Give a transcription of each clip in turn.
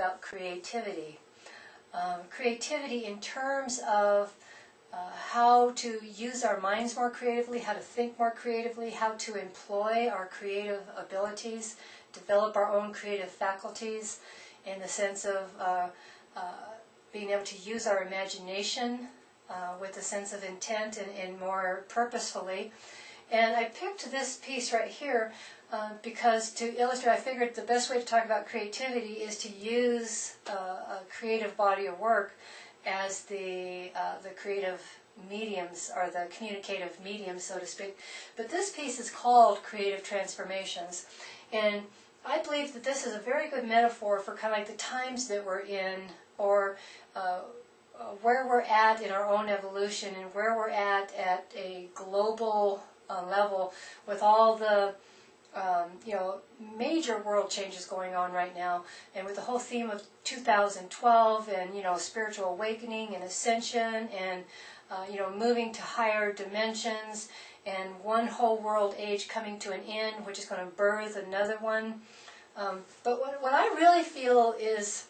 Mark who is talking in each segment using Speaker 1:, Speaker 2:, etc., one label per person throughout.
Speaker 1: about creativity. Creativity in terms of how to use our minds more creatively, how to think more creatively, how to employ our creative abilities, develop our own creative faculties in the sense of being able to use our imagination with a sense of intent and more purposefully. And I picked this piece right here because to illustrate, I figured the best way to talk about creativity is to use a creative body of work as the creative mediums, or the communicative medium, so to speak. But this piece is called Creative Transformations. And I believe that this is a very good metaphor for kind of like the times that we're in, or where we're at in our own evolution, and where we're at a global level with all the major world changes going on right now, and with the whole theme of 2012 and spiritual awakening and ascension and moving to higher dimensions, and one whole world age coming to an end, which is going to birth another one. But what I really feel is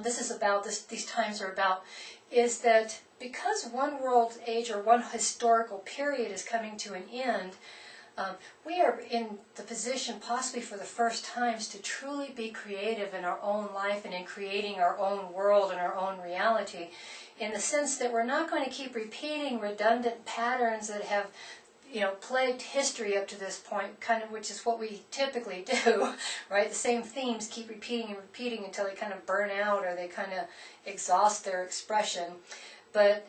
Speaker 1: these times are about, is that because one world age or one historical period is coming to an end, we are in the position, possibly for the first times, to truly be creative in our own life and in creating our own world and our own reality, in the sense that we're not going to keep repeating redundant patterns that have plagued history up to this point, kind of, which is what we typically do, right? The same themes keep repeating and repeating until they kind of burn out or they kind of exhaust their expression. But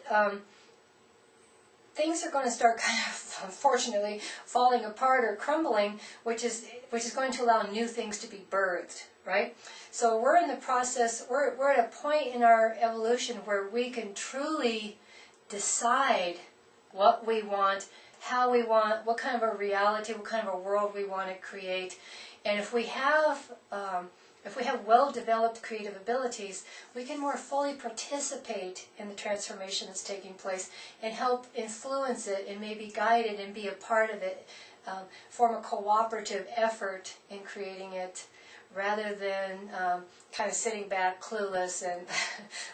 Speaker 1: things are going to start kind of, unfortunately, falling apart or crumbling, which is going to allow new things to be birthed, right? So we're in the process, we're at a point in our evolution where we can truly decide what we want, how we want, what kind of a reality, what kind of a world we want to create. And if we have well-developed creative abilities, we can more fully participate in the transformation that's taking place and help influence it and maybe guide it and be a part of it, form a cooperative effort in creating it, rather than kind of sitting back clueless and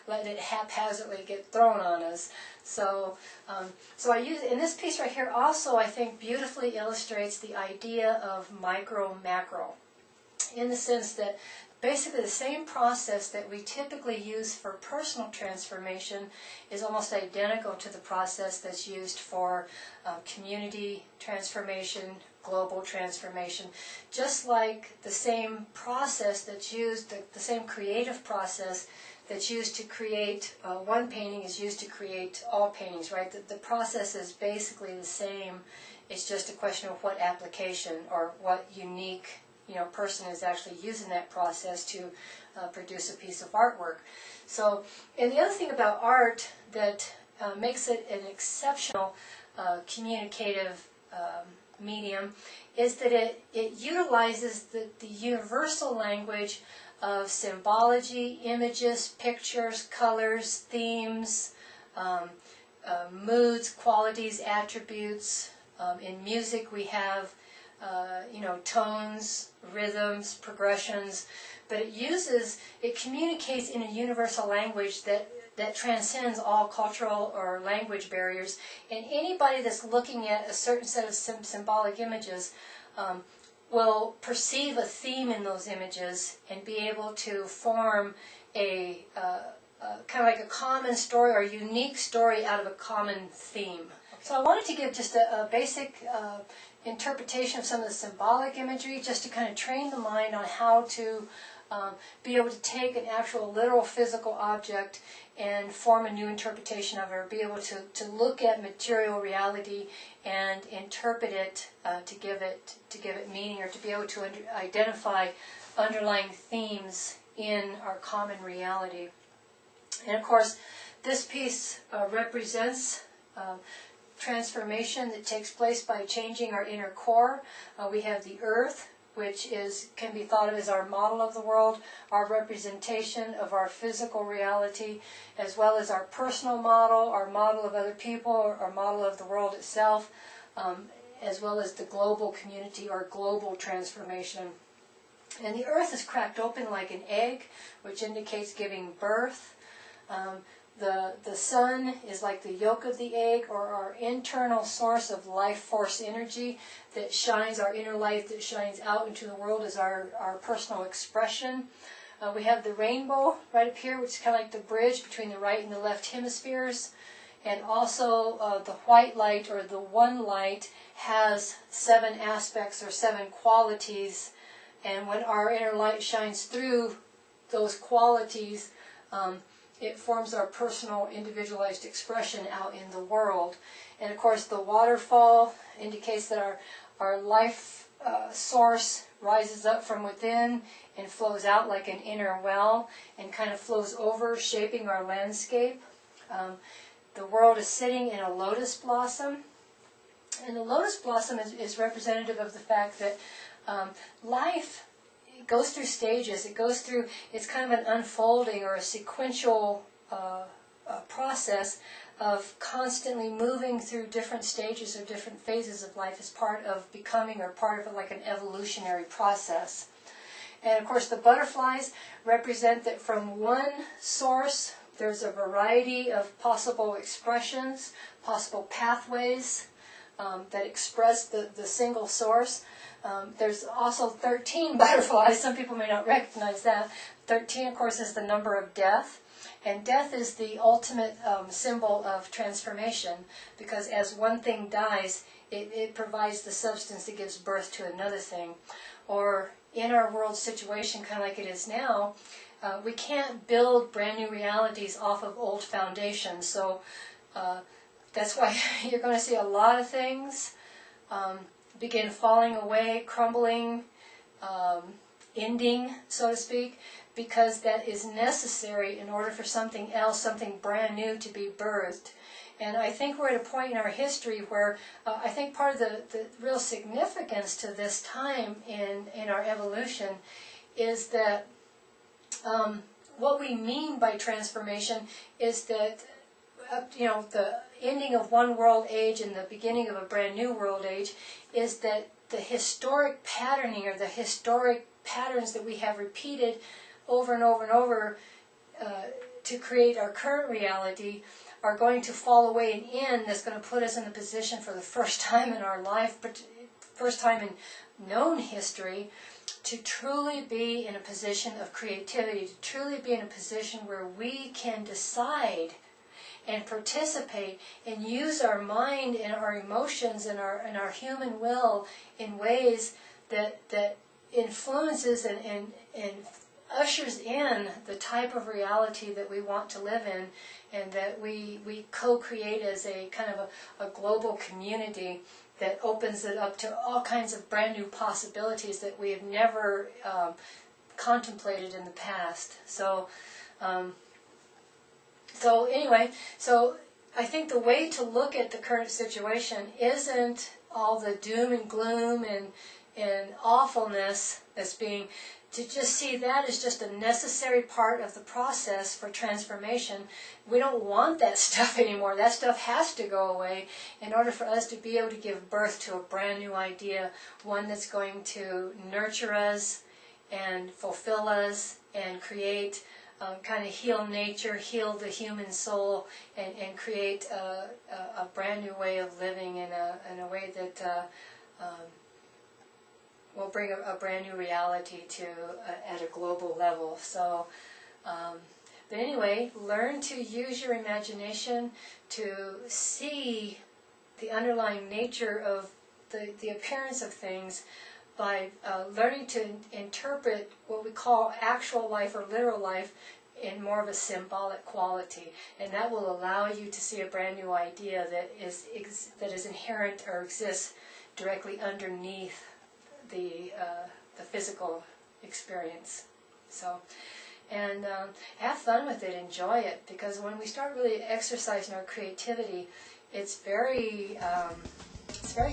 Speaker 1: letting it haphazardly get thrown on us. So I use, in this piece right here also, I think beautifully illustrates the idea of micro-macro, in the sense that basically the same process that we typically use for personal transformation is almost identical to the process that's used for community transformation, global transformation. Just like the same process that's used, the same creative process that's used to create one painting is used to create all paintings, right? The process is basically the same. It's just a question of what application or what unique person is actually using that process to produce a piece of artwork. So, and the other thing about art that makes it an exceptional communicative medium is that it utilizes the universal language of symbology, images, pictures, colors, themes, moods, qualities, attributes. In music we have tones, rhythms, progressions, but it communicates in a universal language that transcends all cultural or language barriers. And anybody that's looking at a certain set of symbolic images will perceive a theme in those images and be able to form a kind of like a common story or a unique story out of a common theme. So I wanted to give just a basic interpretation of some of the symbolic imagery, just to kind of train the mind on how to be able to take an actual literal physical object and form a new interpretation of it, or be able to look at material reality and interpret it to give it meaning, or to be able to identify underlying themes in our common reality. And of course, this piece represents transformation that takes place by changing our inner core. We have the earth, which can be thought of as our model of the world, our representation of our physical reality, as well as our personal model, our model of other people, our model of the world itself, as well as the global community or global transformation. And the earth is cracked open like an egg, which indicates giving birth. The sun is like the yolk of the egg, or our internal source of life force energy that shines, our inner light that shines out into the world, is our personal expression. We have the rainbow right up here, which is kind of like the bridge between the right and the left hemispheres. And also the white light, or the one light, has 7 aspects or 7 qualities. And when our inner light shines through those qualities, it forms our personal individualized expression out in the world. And of course the waterfall indicates that our life source rises up from within and flows out like an inner well and kind of flows over, shaping our landscape. The world is sitting in a lotus blossom. And the lotus blossom is representative of the fact that life goes through stages. It's kind of an unfolding or a sequential process of constantly moving through different stages or different phases of life as part of becoming, or part of like an evolutionary process. And of course the butterflies represent that from one source there's a variety of possible expressions, possible pathways that express the single source. There's also 13 butterflies. Some people may not recognize that. 13, of course, is the number of death. And death is the ultimate symbol of transformation, because as one thing dies, it provides the substance that gives birth to another thing. Or in our world situation, kind of like it is now, we can't build brand new realities off of old foundations. So that's why you're going to see a lot of things begin falling away, crumbling, ending, so to speak, because that is necessary in order for something else, something brand new, to be birthed. And I think we're at a point in our history where I think part of the real significance to this time in our evolution is that what we mean by transformation is that the ending of one world age and the beginning of a brand new world age is that the historic patterning, or the historic patterns that we have repeated over and over and over to create our current reality, are going to fall away and end. That's going to put us in a position for the first time in our life, but first time in known history, to truly be in a position of creativity, to truly be in a position where we can decide and participate and use our mind and our emotions and our human will in ways that influences and ushers in the type of reality that we want to live in, and that we co-create as a kind of a global community that opens it up to all kinds of brand new possibilities that we have never contemplated in the past. So anyway, I think the way to look at the current situation isn't all the doom and gloom and awfulness that's being, to just see that as just a necessary part of the process for transformation. We don't want that stuff anymore. That stuff has to go away in order for us to be able to give birth to a brand new idea, one that's going to nurture us and fulfill us and create, kind of heal nature, heal the human soul, and create a brand new way of living in a way that will bring a brand new reality to at a global level. So, but anyway, learn to use your imagination to see the underlying nature of the appearance of things by learning to interpret what we call actual life or literal life in more of a symbolic quality, and that will allow you to see a brand new idea that is inherent or exists directly underneath the physical experience. So, and have fun with it, enjoy it, because when we start really exercising our creativity, it's very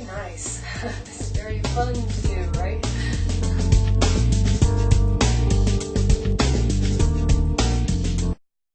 Speaker 1: nice. It's very fun to do, right?